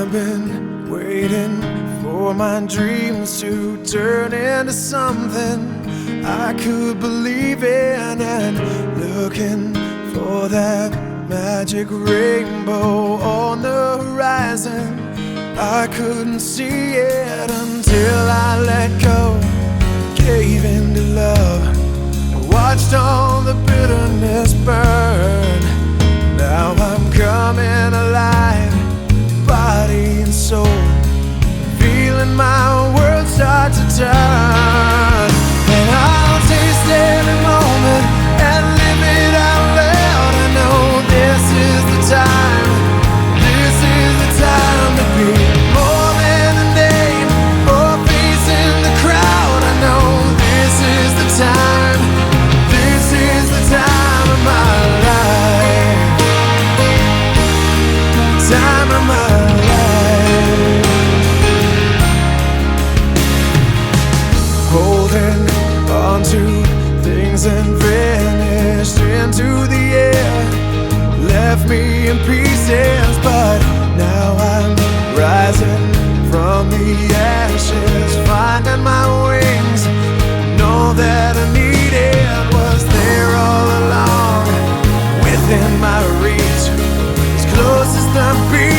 I've been waiting for my dreams to turn into something I could believe in, and looking for that magic rainbow on the horizon. I couldn't see it until I let go, gave in to love, watched all the bitterness burn. Now I'm coming alive, body and soul, feeling my world start to turn. And I'll taste every moment and live it out loud. I know this is the time, this is the time to be more than a name or a face in the crowd. I know this is the time, this is the time of my life, time of my life. Holding on to things and vanished into the air, left me in pieces, but now I'm rising from the ashes, finding my wings. Know that I needed was there all along, within my reach, as close as the beat.